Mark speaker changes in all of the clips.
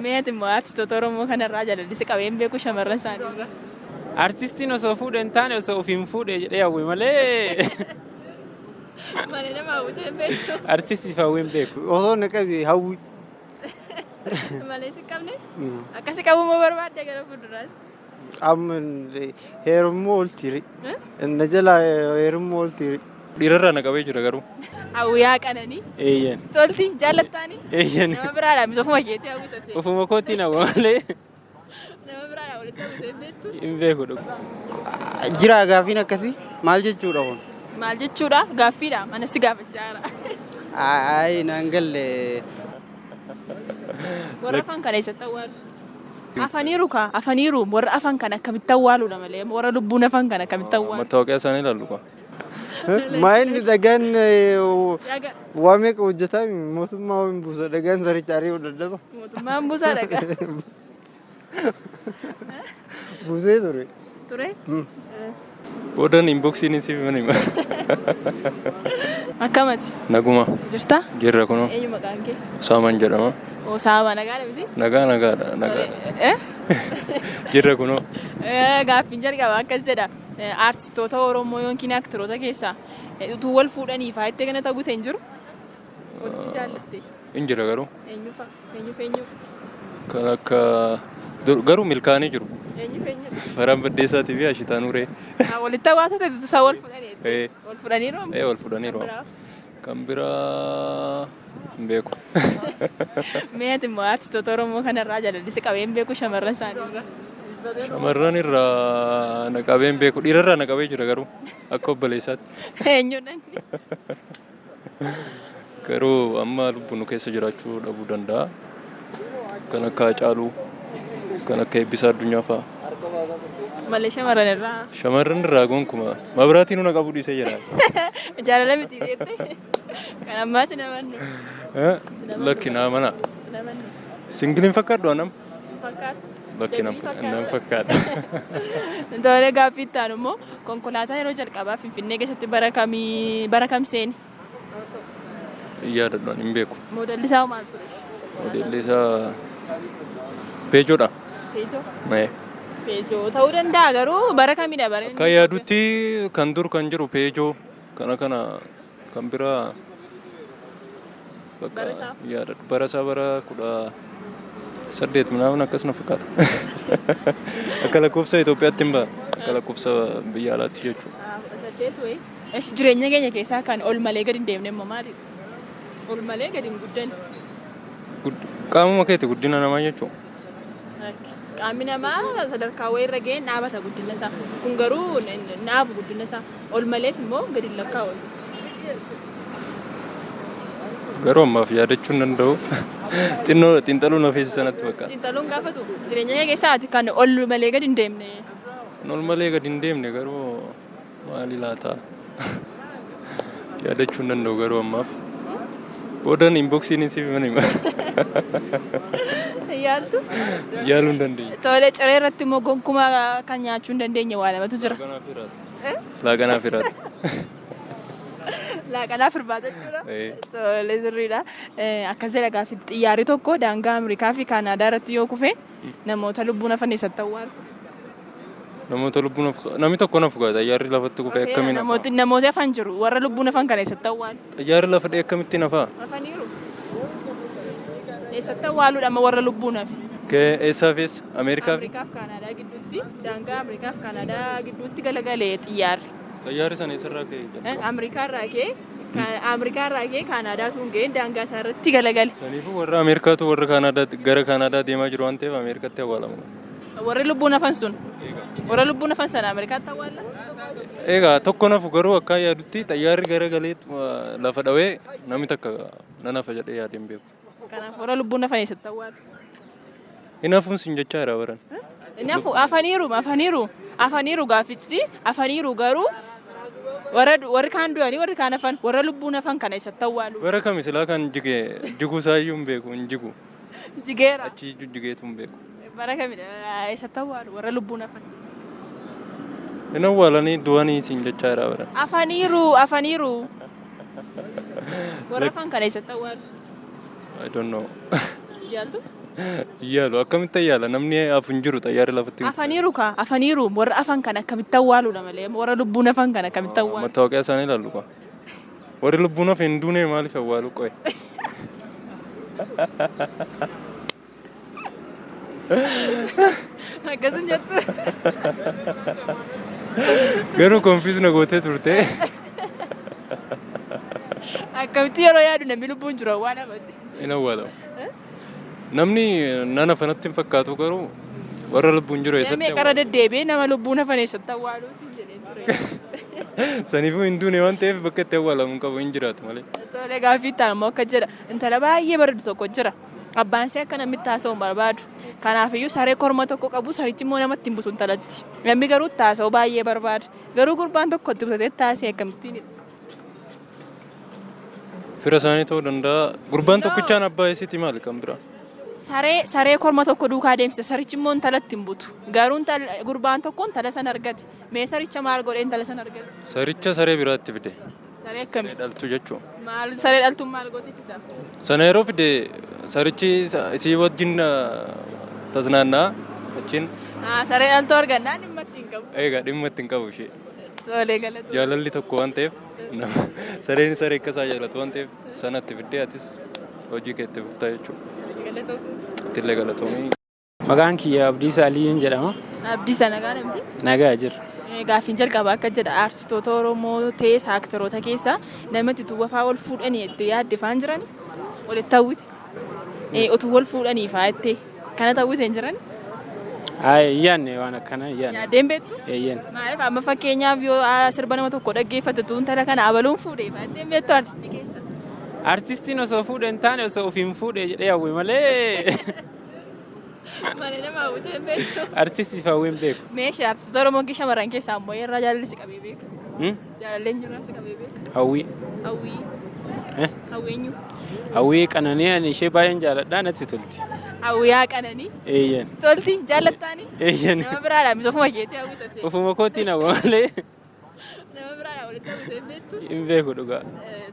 Speaker 1: Meeti immoo artistoota Oromoo kanarraa jaalalli qabeen beeku shamarran isaaniirra.
Speaker 2: Artistiin osoo fuudhe hin taane osoo ofiin fuudhe jedhee hawwe malee.
Speaker 1: Malee nama hawwite hin beektu.
Speaker 2: Artistiif hawwe hin beeku.
Speaker 3: Osoo na qabe hawwi.
Speaker 1: Malee si qabne? Akkasi qabuu moo barbaadde gara fuulduraatti?
Speaker 3: Amma heerummoo oltiri. Na jala heerummoo oltiri.
Speaker 4: Dhiirarraa na qabee jira garuu.
Speaker 1: Hawwiyaa qananii.
Speaker 2: Eeyyan.
Speaker 1: Tolti jaallattaanii.
Speaker 2: Eeyyan.
Speaker 1: Nama biraadhaa ofuma keetii hawwita see.
Speaker 2: Ofuma kootiin hawwa malee.
Speaker 1: Nama biraadhaa walitti hawwite hin beektu.
Speaker 2: Hin beeku dhugu.
Speaker 3: Jira gaaffiin akkasii maal jechuudha kun?
Speaker 1: Maal jechuudha? Gaaffiidha. Mana si gaafachaa jira.
Speaker 3: Ayi naan galle.
Speaker 1: Warra afaan kana eessatti awwaalu? Afaniiru kaa afaniiru warra afaan kana akkamitti awwaaluudha malee warra lubbuun afaan kana akkamitti awwaalu?
Speaker 4: Mattaawoqiyaa isaanii ilaallu kwa.
Speaker 3: Maa inni dhagaan waa meeqa hojjetaa mootummaa hin buusa dhagaan saricha ari'uu dadhaba.
Speaker 1: Mootummaan buusaa dhagaa.
Speaker 3: Buusee ture.
Speaker 1: Ture?
Speaker 4: Boodan inboksiin siif mana hima.
Speaker 1: Akkamati?
Speaker 4: Naguma.
Speaker 1: Jirta?
Speaker 4: Jirra kunoo.
Speaker 1: Eenyu maqaan kee?
Speaker 4: Osaaman jedhama.
Speaker 1: Osaama nagaadha miti?
Speaker 4: Nagaadha nagaadha. Jirra kunoo.
Speaker 1: Gaaffiin jalqaba akkas jedha. Artistoota Oromoo yookiin aktiroota keessaa utuu wal fuudhanii faayittee kana ta'uu hin jiru? Walitti jaallatte?
Speaker 4: Hin jira garuu.
Speaker 1: Eenyu fa'a? Eenyu?
Speaker 4: Kan akka garuu milkaa'anii jiru.
Speaker 1: Eenyu?
Speaker 4: Faraan Baddeessaatii fi Ashitaan Uree.
Speaker 1: Walitti hawaasota isaa wal fuudhanii? Wal fuudhaniiru?
Speaker 4: Wal fuudhaniiru. Kan biraa hin beeku.
Speaker 1: Meeti immoo artistoota Oromoo kanarraa jaalalli qabeen beeku shamarran isaaniirra.
Speaker 4: Shamarran irraa na qabeen beeku. Dhiirarraa na qabee jira garuu akka obboleessaatti.
Speaker 1: Eenyuudhaan?
Speaker 4: Garuu amma lubbuun keessa jiraachuu dhabuu danda'a. Kan akka Hacaaluu, kan akka Eebbisaa Addunyaa fa'a.
Speaker 1: Malee shamarran irraa?
Speaker 4: Shamarran irraa gonkumaa mabiraatiin na qabuu dhiisee jira.
Speaker 1: Jaalala miti jettee? Kan ammaa si namannu?
Speaker 4: Lakki naa mana. Singiliin fakkaadhu anam?
Speaker 1: Fakkaatu.
Speaker 4: Bakki nam fakkaata.
Speaker 1: Tole gaaffii itti aanu immoo konkolaataa yeroo jalqabaa Finfinnee keessatti bara kam seeni?
Speaker 4: Yaadadhaan hin beeku.
Speaker 1: Moodalli isaa maal ture?
Speaker 4: Moodalli isaa Peejoodha.
Speaker 1: Peejoo?
Speaker 4: Peejoo
Speaker 1: ta'uu danda'a garuu bara kamidha bara?
Speaker 4: Akka yaadutti kan dur kan jiru Peejoo kana kan biraa bakka yaadadhu. Bara isaa bara 18 ምናምን akkas na fakkaata. Akka lakkoofsa Itoophiyaatti hin ba'a. Akka lakkoofsa biyya alaatti jechuudha.
Speaker 1: 18 wayi. Jireenya keenya keessaa kan ol malee gadi hin deemne immoo maali? Ol malee gadi hin guddanne.
Speaker 4: Qaamuma keetti guddina namaa jechuudha.
Speaker 1: Qaamni namaa sadarkaa wayii irra ga'een dhaabata guddina isaa. Kun garuu dhaabu guddina isaa. Ol malees immoo gadi hin lakkaa'u.
Speaker 4: Garuu ammaaf yaadachuu hin danda'u. Xiinxaluun ofiisa sanatti fakkaata.
Speaker 1: Xiinxaluun gaafatu jireenya kee keessaati kan ol malee gadi hin deemne.
Speaker 4: Ol malee gadi hin deemne garuu maali laata? Yaadachuu hin danda'u garuu ammaaf. Boodan inboksiin siif mana hima.
Speaker 1: Yaaltu?
Speaker 4: Yaaluu hin dandeenye.
Speaker 1: Tole ciree irratti immoo gonkumaa kan nyaachuu hin dandeenye waa lamatu jira.
Speaker 4: Laaqanaaf hiraata.
Speaker 1: Laaqanaaf hirbaata jechuudha. Tole sirriidha. Akkas jedha gaaffii xiyyaarri tokko daangaa Ameerikaa fi Kaanaadaa irratti yoo kufe namoota lubbuun hafan eessatti awwaalu?
Speaker 4: Namoota lubbuun namni tokko na fugaa xiyyaarri lafatti kufee akkamiin hafaa?
Speaker 1: Namooti hafan jiru warra lubbuun hafan kana eessatti awwaalu?
Speaker 4: Xiyyaarri lafa dhee akkamittiin hafaa?
Speaker 1: Hafaniiru. Eessatti awwaaluudha amma warra lubbuun hafe?
Speaker 4: Eessaaf eessa? Ameerikaa fi
Speaker 1: Kaanaadaa gidduutti daangaa Ameerikaa fi Kaanaadaa gidduutti galagalee xiyyaarri.
Speaker 4: Xiyyaarri sana eessarraa ka'e?
Speaker 1: Ameerikaa irraa ka'e Kaanaadaa tun ga'e daangaa isaa irratti galagale.
Speaker 4: Saniifuu warra Ameerikaatu warra Kaanaadaa gara Kaanaadaa deemaa jiru waan ta'eef Ameerikaatti awwaalamu.
Speaker 1: Warri lubbuun hafan sun? Warra lubbuun hafan sana Ameerikaatti awwaala?
Speaker 4: Egaa tokko nafu garuu akka yaadutti xiyyaarri garagalee lafa dhawee namni takka nan hafa jedhee yaadeen beeku.
Speaker 1: Kanaaf warra lubbuun hafan eessatti awwaalu?
Speaker 4: Hin hafuun sin jechaa jira baran.
Speaker 1: Afaniiru gaaffichi afaniiru garuu warri kaan du'anii warri kaan hafan warra lubbuun hafan kana eessatti awwaalu?
Speaker 4: Bara kami silaa kan jiguu isaayyuu hin beeku hin jigu.
Speaker 1: Jigeera?
Speaker 4: Achi jigeetu hin beeku.
Speaker 1: Bara kamidha eessatti awwaalu warra lubbuun hafan?
Speaker 4: Hin awwaalanii du'anii sin jechaa jira baran.
Speaker 1: Afaniiru. Warra hafan kana eessatti awwaalu?
Speaker 4: I don't know.
Speaker 1: Yaaltu?
Speaker 4: Yaalu akkamitti yaala namni afun jiru xayyaara lafatti.
Speaker 1: Afaniiru kaa afaniiru warra afan kana akkamitti awwaaluudha malee warra lubbuun afan kana akkamitti awwaalu.
Speaker 4: Mattaawoqiyaa isaanii ilaallu kaa. Warri lubbuun hafe hin duune maaliif awwaalu qo'e?
Speaker 1: Akkasuma jettu.
Speaker 4: Garuu konfiis na gootee turte.
Speaker 1: Akkamitti yeroo yaadu namni lubbuun jiru awwaalamati.
Speaker 4: Hin awwaalamu. Namni nana fanatti hin fakkaatu garuu warra lubbuun jiru eessatti
Speaker 1: awwaalu. Namni qara deddeebi'ee nama lubbuun hafan eessatti awwaalu siin jedheen ture.
Speaker 4: Saniifuu hin duune waan ta'eef bakka itti awwaalamu hin qabu hin jiraatu malee.
Speaker 1: Tole gaaffii ta'an immoo akka jedha intala baay'ee bareedu tokko jira. Abbaan ishee akka namatti haasa'u barbaadu. Kanaafiyyuu saree korma tokko qabu sarichi immoo namatti hin busu intalatti. Namni garuu itti haasa'u baay'ee barbaada. Garuu gurbaan tokko itti butatee itti haasa'e akkamittiin?
Speaker 4: Fira isaanii ta'uu danda'a. Gurbaan tokkichaan abbaa eessitti maali kan biraa?
Speaker 1: Saree korma tokko duukaa deemsisa sarichi immoo intalatti hin butu. Garuu gurbaan tokko intala sana argate. Mee saricha maal godhee intala sana argate?
Speaker 4: Saricha saree biraatti fide.
Speaker 1: Saree akkamii?
Speaker 4: Dhaltu jechuun.
Speaker 1: Maal saree dhaltuun maal goote fisa?
Speaker 4: Sana yeroo fide sarichi isii wajjin tasnaannaa achiin.
Speaker 1: Saree dhaltuu argannaa dhimma ittiin qabu.
Speaker 4: Eegaa dhimma ittiin qabu ishee.
Speaker 1: Tolee galatoomna.
Speaker 4: Jaalalli tokko waan ta'eef sareen saree akkasaa jaalatu waan ta'eef sanatti fiddee atis hojii kee itti fuftaa jechuudha. Ittillee galatoomii.
Speaker 2: Maqaan kiyya Abdiisaa Aliyyuun jedhama.
Speaker 1: Abdiisaa nagaa namti?
Speaker 2: Nagaa jirra.
Speaker 1: Gaaffiin jalqabaa akka jedha aartistoota Oromoo ta'ee aaktaroota keessaa namatti tuwwafaa wal fuudhanii itti yaadde faan jirani? Walitti hawwite? Otuu wal fuudhanii faa itti kana hawwite hin jirani?
Speaker 2: Iyyaanne waan akkana iyyaanne.
Speaker 1: Yaaddeen beektu?
Speaker 2: Iyyaanne.
Speaker 1: Maaliif amma fakkeenyaaf yoo sirba nama tokko dhaggeeffate tuuntala kana abaluun fuudhee faattee beektu aartistii keessa?
Speaker 2: Artistiin osoo fuudhe hin taane osoo ofiin fuudhe jedhee hawwe malee.
Speaker 1: Malee nama hawwite hin beektu?
Speaker 2: Artistiif hawwe hin beeku.
Speaker 1: Meeshii aartistoota Oromoo shamarran keessaa ammoo irraa jaalalli si qabee beeka? Jaalalleen jirraa si qabee beeka?
Speaker 2: Hawwii.
Speaker 1: Hawwii. Hawweenyu.
Speaker 2: Hawwii qananii ani ishee baay'een jaaladhaa natti tolti.
Speaker 1: Hawwiyaa qananii.
Speaker 2: Eeyyan.
Speaker 1: Tolti jaallattaanii.
Speaker 2: Eeyyan.
Speaker 1: Nama biraadhaa miti ofuma keetii hawwita see.
Speaker 2: Ofuma kootiin hawwa malee.
Speaker 1: Nama biraadhaa walitti hawwite hin beektu?
Speaker 2: Hin beeku dhugaa.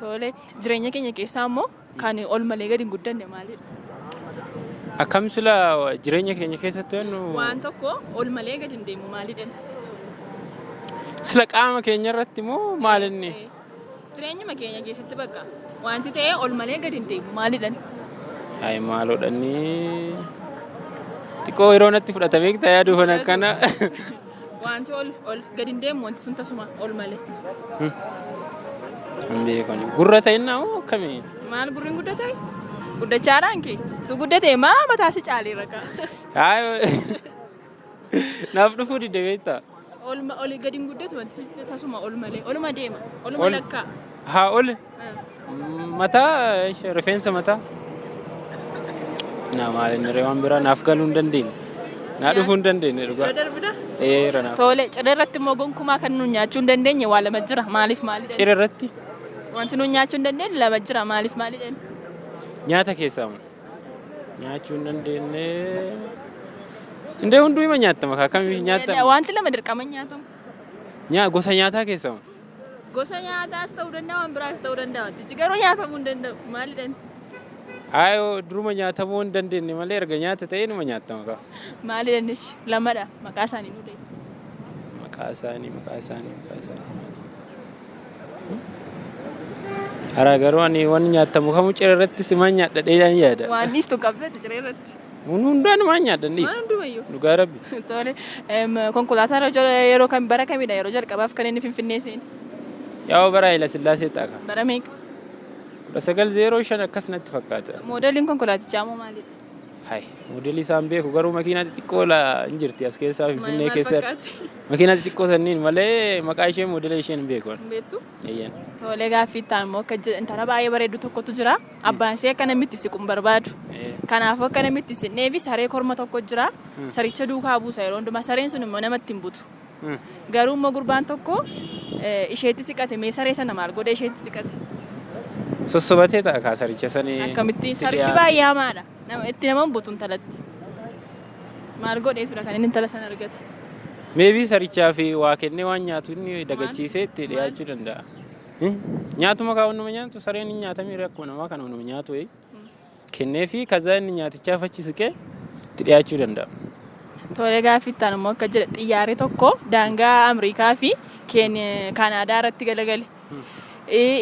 Speaker 1: Tole jireenya keenya keessaa ammoo kan ol malee gadi hin guddanne maalidha?
Speaker 2: Akkam sila jireenya keenya keessatti jennu.
Speaker 1: Waan tokko ol malee gadi hin deemu maalidha?
Speaker 2: Sila qaama keenya irratti moo maalinni?
Speaker 1: Jireenyuma keenya keessatti bakka wanti ta'ee ol malee gadi hin deemu maalidha?
Speaker 2: Ay maaloodhani xiqqoo yeroo natti fudhatamee ta'ee aduufan akkana.
Speaker 1: Wanti ol gadi hin deemu wanti sun tasuma ol malee.
Speaker 2: Hin beekani. Gurra ta'inna moo akkamii?
Speaker 1: Maal gurriin guddatee? Guddachaadhaan kee? Tu guddatee maa mataa si caalee rakaa?
Speaker 2: Naaf dhufuu didde beektaa?
Speaker 1: Oli gadi hin guddatu wanti tasuma ol malee. Oluma deema. Oluma lakkaa.
Speaker 2: Haa oli. Mataa rifeensa mataa. Na maalin waan biraa naaf galuu hin dandeenye. Naa dhufuu hin dandeenye dhugaa.
Speaker 1: Darbida?
Speaker 2: Ranaaf.
Speaker 1: Tole cidha irratti immoo gonkumaa kan nuun nyaachuu hin dandeenye waa lama jira maaliif maalidha?
Speaker 2: Cidha irratti?
Speaker 1: Wanti nuun nyaachuu hin dandeenye lama jira maaliif maalidha?
Speaker 2: Nyaata keessaa nyaachuu hin dandeenye. Indee hunduu hima nyaattama akkamiif nyaata?
Speaker 1: Wanti lama dirqama nyaatamu.
Speaker 2: Gosa nyaataa keessaa
Speaker 1: Gosa nyaataas ta'uu danda'a waan biraas ta'uu danda'a. Wantichi garuu nyaatamuu hin danda'u maalidha?
Speaker 2: Duruma nyaatamuu hin dandeenye malee erga nyaata ta'ee numa nyaattama kaa.
Speaker 1: Maalidha lamadha maqaa isaanii nu deemu.
Speaker 2: Maqaa isaanii. Hara garuu ani waan nyaatamu kamuu ciree irratti simaan nyaadhadhee yaada.
Speaker 1: Waan dhiistu qabdatti ciree irratti.
Speaker 2: Hundumaan nyaadhan dhiis.
Speaker 1: Waan hundumayyuu.
Speaker 2: Dhugaa rabbi.
Speaker 1: Tole konkolaataa yeroo kam bara kamidha yeroo jalqabaaf kan inni Finfinnee seene?
Speaker 2: Yaa'oo bara Hayila Sillaasee ta'a.
Speaker 1: Bara meeqa?
Speaker 2: 1905 akkas natti fakkaata.
Speaker 1: Moodeliin konkolaatichaa moo maalidha?
Speaker 2: Hai, modelii isaan beeku garuu makiinaa xixiqqoo hin jirti as keessaa Finfinnee keessatti. Makiinaa xixiqqoo sanniin malee maqaa ishee moodela isheen hin beeku.
Speaker 1: Beektu?
Speaker 2: Eeyyan.
Speaker 1: Tolee gaaffii ta'an immoo akka intala baay'ee bareeddu tokkotu jira. Abbaan ishee akka namitti siquun barbaadu. Kanaafuu akka namitti siqnee fi saree korma tokko jira. Saricha duukaa buusa yeroo hundumaa sareen sun immoo namatti hin butu. Garuu immoo gurbaan tokko isheetti siqate mee saree sana maal godhee isheetti siqate?
Speaker 2: Sossobatee ta'a kaa saricha sanii.
Speaker 1: Akkamitti sarichi baay'ee hamaadha. Itti nama hin butu intalatti. Maal godheetudha kan inni intala sana argate?
Speaker 2: Meebii sarichaa fi waa kennee waan nyaatu inni dagachiisee itti dhiyaachuu danda'a. Nyaatuma kaa hunduma nyaatu sareen hin nyaatamee akkuma namaa kan hunduma nyaatu. kennee fi kazaa inni nyaatichaaf achi siqee itti dhiyaachuu danda'a.
Speaker 1: Tole gaaffii itti aanu immoo akka jedha xiyyaarri tokko daangaa Ameerikaa fi Kaanaadaa irratti galagale.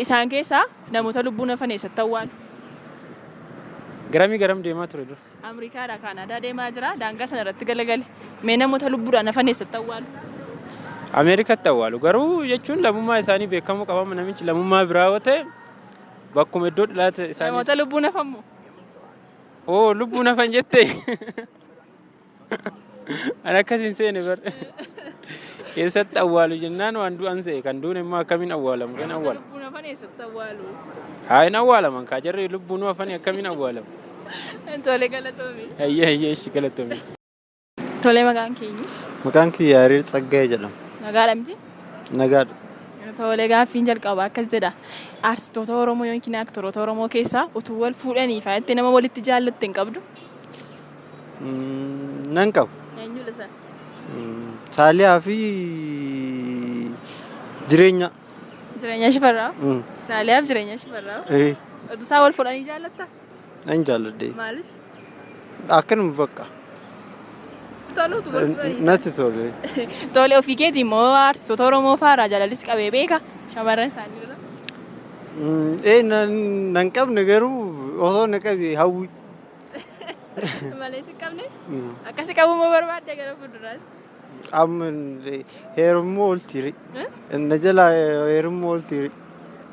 Speaker 1: Isaan keessaa namoota lubbuun hafan eessatti awwaalu?
Speaker 2: Garam deemaa ture dura?
Speaker 1: Ameerikaadhaa Kaanaadaa deemaa jira daangaa sana irratti galagale. Mee namoota lubbuudhaan hafan eessatti awwaalu?
Speaker 2: Ameerikatti awwaalu. Garuu jechuun lammummaa isaanii beekamuu qaba. Namichi lammummaa biraa yoo ta'e bakkuma iddoo dhalaata isaanii.
Speaker 1: Namoota lubbuun hafan moo?
Speaker 2: Oo lubbuun hafan jettee. Ani akkasiin seene bara. Eessatti awwaalu jennaan waan du'an se'e kan duun immoo akkamiin awwaalamu kan awwaalamu.
Speaker 1: Lubbuun hafan eessatti awwaalu?
Speaker 2: Haa hin awwaalaman kaa jarri lubbuun hafan akkamiin awwaalamu.
Speaker 1: Tole galatoomii.
Speaker 2: Hayyee ishi galatoomii.
Speaker 1: Tole maqaan keenyu?
Speaker 3: Maqaan kiyya Yaareed Tsaggaayee jedhama.
Speaker 1: Nagaadha miti?
Speaker 3: Nagaadha.
Speaker 1: Tole gaaffiin jalqabaa akkas jedha. Artistoota Oromoo yookiin aktoroota Oromoo keessaa utuu wal fuudhanii fa'aatti nama walitti jaallatte hin qabdu?
Speaker 3: Nan qabu.
Speaker 1: Eenyu lisa?
Speaker 3: Saaliyaa fi jireenya.
Speaker 1: Jireenya shifarraa? Saaliyaaf jireenya shifarraa? Utuu isaan wal fuudhanii jaallatta?
Speaker 3: Nan jaalladhe.
Speaker 1: Maaliif?
Speaker 3: Akkanuma bakka.
Speaker 1: Toluutu wal fuudhanii?
Speaker 3: Natti tole.
Speaker 1: Tole ofii keetii immoo artistoota Oromoo fa'aa jaalallis qabee beeka shamarran isaanii irra?
Speaker 3: Nan qabne garuu osoo na qabe hawwi.
Speaker 1: Malee si qabne? Akkasi qabuma barbaadde gara fuulduraatti?
Speaker 3: Amma heerummoo oltiiri. Na jala heerummoo oltiiri.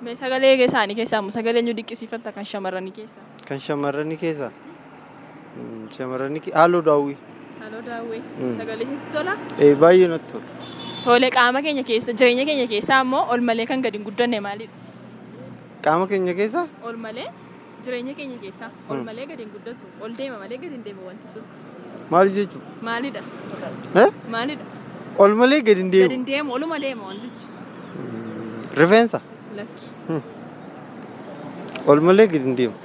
Speaker 1: Mee sagalee isaanii keessaa immoo sagalee eenyu dinqisiifatta kan shamarranii keessaa?
Speaker 3: Kan shamarranii keessaa? Shamarranii haaloo daawwii.
Speaker 1: Haaloo daawwii. Sagalee sitti tola?
Speaker 3: Baay'ee natti tola.
Speaker 1: Tole qaama keenya keessa jireenya keenya keessaa immoo ol malee kan gadi hin guddanne maalidha?
Speaker 3: Qaama keenya keessaa?
Speaker 1: Ol malee jireenya keenya keessaa ol malee gadi hin guddatu ol deema malee gadi hin deemu wanti sun.
Speaker 3: Maal jechuudha?
Speaker 1: Maalidha? Maalidha?
Speaker 3: Ol malee gadi hin deemu.
Speaker 1: Gadi hin deemu oluma deema wantichi.
Speaker 3: Rifeensa?
Speaker 1: Lakki.
Speaker 3: Ol malee gadi hin deemu.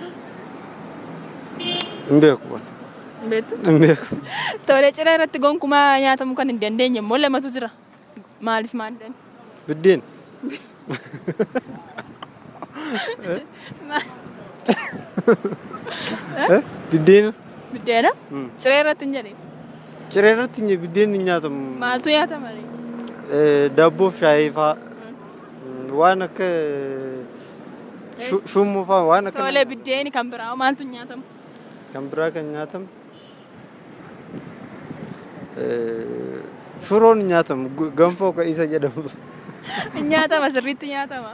Speaker 3: Hin beeku.
Speaker 1: Beektu?
Speaker 3: Hin beeku.
Speaker 1: Tole ciree irratti gonkumaa nyaatamuu kan hin dandeenye immoo lamatu jira. Maaliif maaddan?
Speaker 3: Biddeen. Biddeena.
Speaker 1: Biddeena? Ciree irratti hin jedhee?
Speaker 3: Ciree irratti biddeen hin nyaatamu.
Speaker 1: Maaltu nyaatama?
Speaker 3: Daabboo fi shaayii fa'aa. Waan akka shummoo fa'aa waan akka.
Speaker 1: Tole biddeeni kan biraa maaltu nyaatamu?
Speaker 3: Kan biraa kan nyaatamu. Shuroon nyaatamu ganfoo kan isa jedhamu.
Speaker 1: Nyaatama sirriitti nyaatama?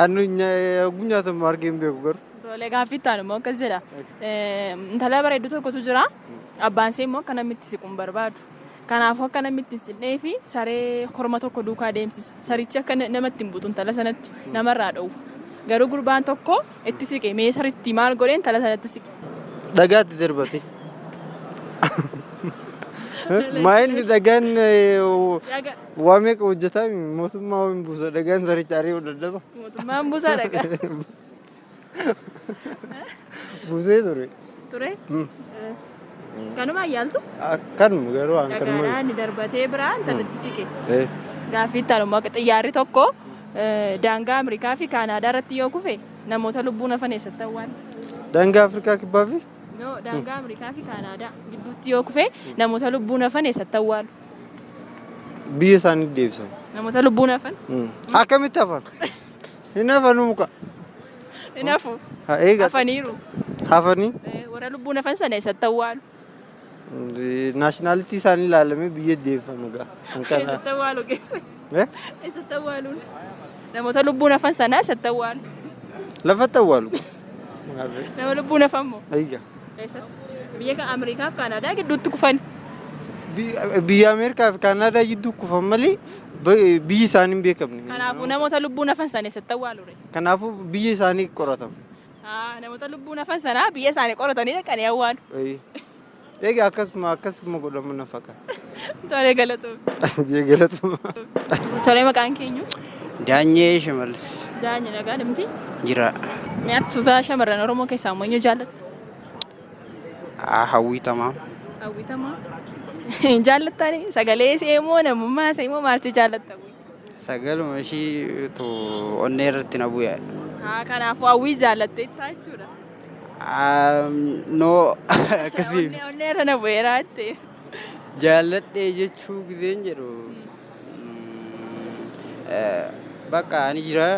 Speaker 3: Annu nyaatamu argee hin beeku garuu.
Speaker 1: Tole gaaffii itti aanu immoo akkas jedha. Intala bareedduu tokkotu jira. Abbaan ishee immoo akka namni itti siqu hin barbaadu. Kanaafuu akka namni itti hin siqnee fi saree korma tokko duukaa deemsisa. Sarichi akka namatti hin butu intala sanatti namarraa dhowwu. Garuu gurbaan tokko itti siqe mee saritti maal godhee intala sanatti siqe?
Speaker 3: Dhagaatti darbate. Maayinni dhagaan waa meeqa hojjetaa mootummaa hin buusa dhagaan saricha ari'uu dadhaba.
Speaker 1: Mootummaan buusaa dhagaa.
Speaker 3: Buusee ture.
Speaker 1: Ture? Kanuma yaaltu?
Speaker 3: Kanuma garuu waan kanuma.
Speaker 1: Dhagaadhaan ni darbatee biraa intalatti siqe. Gaaffii itti aanu immoo xiyyaarri tokko daangaa Ameerikaa fi Kaanaadaa irratti yoo kufe namoota lubbuun hafan eessatti awwaalu?
Speaker 3: Daangaa Afrikaa kibbaa fi?
Speaker 1: Daangaa Ameerikaa fi Kaanaadaa gidduutti yoo kufe namoota lubbuun hafan eessatti awwaalu?
Speaker 3: Biyya isaanii deebisan.
Speaker 1: Namoota lubbuun hafan?
Speaker 3: Akkamitti hafan? Hin hafanuu muka.
Speaker 1: Hin hafu? Hafaniiru?
Speaker 3: Hafanii?
Speaker 1: Warra lubbuun hafan sana eessatti awwaalu?
Speaker 3: Naashinaalitii isaanii ilaalamee biyya deebifame gaa.
Speaker 1: Eessatti awwaalu keessa? Eessatti awwaalu? Namoota lubbuun hafan sana eessatti awwaalu?
Speaker 3: Lafatti awwaalu.
Speaker 1: Nama lubbuun hafan moo?
Speaker 3: Ayya.
Speaker 1: Eessatti? Biyya Ameerikaa fi Kaanaadaa gidduutti kufan?
Speaker 3: Biyya Ameerikaa fi Kaanaadaa gidduu kufan malee biyyi isaanii hin beekamne.
Speaker 1: Kanaafuu namoota lubbuun hafan sana eessatti awwaalu?
Speaker 3: Kanaafuu biyya isaanii qoratamu.
Speaker 1: Namoota lubbuun hafan sana biyya isaanii qoratanii dhaqanii awwaalu?
Speaker 3: Egaa akkasuma godhamu na fakkaata.
Speaker 1: Tole galatoomii.
Speaker 3: Galatooma.
Speaker 1: Tole maqaan keenyu?
Speaker 5: Daanyee Shimallis.
Speaker 1: Daanyee nagaa dhimti?
Speaker 5: Jira.
Speaker 1: Mee artistoota shamarran Oromoo keessaa ammoo eenyu jaallatta?
Speaker 5: Hawwitamaa.
Speaker 1: Hawwitamaa? Jaallattani? Sagalee ishee moo namummaa ishee moo maaltu jaallatta?
Speaker 5: Sagaluma ishee onnee irratti na bu'e.
Speaker 1: Kanaafuu hawwii jaallattee jechuudha?
Speaker 5: No akkasii
Speaker 1: Onnee irra na bu'eeraatte.
Speaker 5: jaalladhee jechuu giseen jedhu bakka ani jira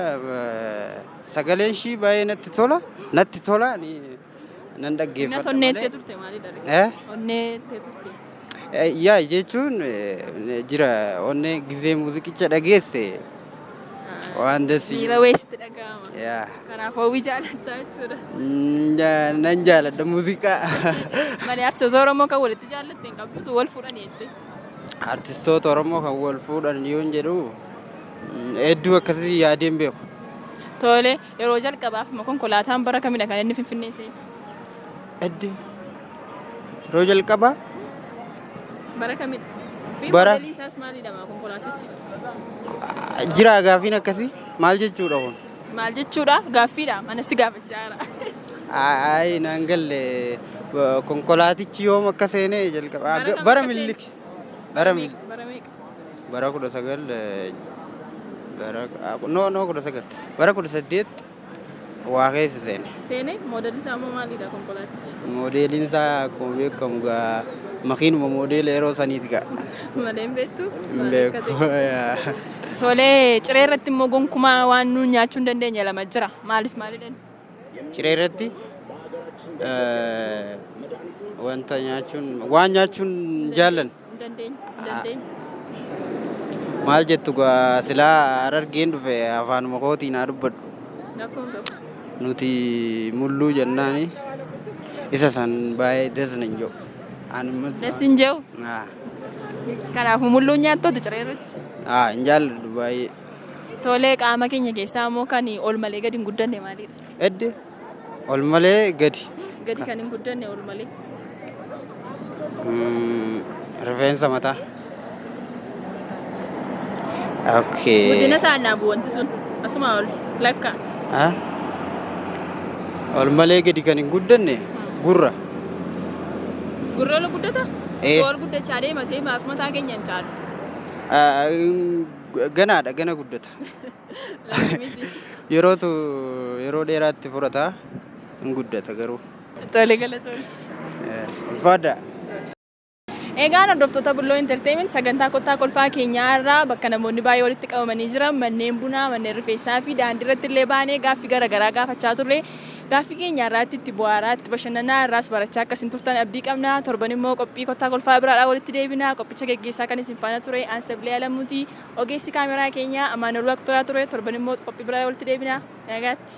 Speaker 5: sagaleen ishii baay'ee natti tola ani nan
Speaker 1: Innat
Speaker 5: dhaggeeffadha
Speaker 1: onneettee
Speaker 5: malee.
Speaker 1: turte maali daree? Onneettee turte.
Speaker 5: Yaa jechuun jira onnee gisee muuziqicha dhageesse waan dasii.
Speaker 1: Miira weessitti dhaga'ama.
Speaker 5: Yaa
Speaker 1: Kanaaf hawwii jaallattaa jechuudha.
Speaker 5: nan jaaladha muuziqaa.
Speaker 1: Malee artistoota Oromoo kan walitti jaallatte hin qabdutu wal fuudhan jette.
Speaker 5: Artistoota Oromoo kan wal fuudhan yoon jedhu hedduu akkasii yaadeen beeku.
Speaker 1: Tole yeroo jalqabaaf konkolaataan bara kamidha kan inni Finfinnee seene?
Speaker 5: Edde yeroo jalqabaa
Speaker 1: Bara kamidha? Fi
Speaker 5: Bara-
Speaker 1: modeelii isaas maalidha konkolaatichi?
Speaker 5: jira gaafiin akkasii maal jechuudha kun?
Speaker 1: Maal jechuudha? Gaaffiidha. Mana si gaafachaa jira.
Speaker 5: Ayi naan galle konkolaatichi yoom akka seenee jalqabaa
Speaker 1: Bara kam
Speaker 5: bara
Speaker 1: akka
Speaker 5: Minilik
Speaker 1: Bara meeqa?
Speaker 5: bara 19 no 19 bara 18 waa keessa seene.
Speaker 1: Seene modeelii isaa immoo maalidha konkolaatichi?
Speaker 5: Modeeliin isaa akkuma beekamu gaa makiinuma modeela yeroo saniiti gaa.
Speaker 1: Malee hin beektu?
Speaker 5: Hin beeku.
Speaker 1: Tole ciree irratti immoo gonkumaa waan nuun nyaachuu hin dandeenye lama jira. Maaliif maalidhaan?
Speaker 5: Ciree irratti wanta nyaachuun waan nyaachuun jaallan
Speaker 1: Hin dandeenye. Hin dandeenye.
Speaker 5: maal jettu gaa silaa Harargeen dhufe afaanuma kootiin haa dubbadhu.
Speaker 1: Rakkoon qabu.
Speaker 5: Nuti mulluu jennaani isa san baay'ee desna hin jiru.
Speaker 1: Dessi hin jiru? Kanaafuu mulluu nyaattoota ciree irratti.
Speaker 5: Hin jaalladhu baay'ee.
Speaker 1: Tolee qaama keenya keessaa immoo kan ol malee gadi hin guddanne maalidha?
Speaker 5: Edde ol malee gadi.
Speaker 1: Gadi kan hin guddanne ol malee.
Speaker 5: Rifeensa mataa. Okay.
Speaker 1: Guddina isaa naabu wanti sun asuma ol lakka.
Speaker 5: Ol malee gadi kan hin guddanne gurra.
Speaker 1: Gurra ol guddata? Ol guddachaa deematee maaf mataa keenya hin caalu?
Speaker 5: Ganaadha gana guddata. Yeroo dheeraatti fudhata hin guddata garuu.
Speaker 1: Tolee galatoon.
Speaker 5: Ulfaadha.
Speaker 1: Egaan hordoftoota Bulloo Entertainment sagantaa kottaa kolfaa keenyaa irraa bakka namoonni baay'ee walitti qabamanii jiran manneen bunaa, manneen rifeensaa fi daandii irratti illee baanee gaaffii garaagaraa gaafachaa turre. Gaaffii keenya irraatti itti bu'aaraa itti bashannanaa irraas barachaa akkasiin turtan abdii qabna. Torban immoo qophii kottaa kolfaa biraadhaa walitti deebina. Qophicha geggeessaa kan isin faana ture Aansablee Alamuuti. Ogeessi kaameraa keenyaa Amaanoluu Aktoraa ture. Torban immoo qophii biraadhaa walitti deebina. Nagaatti.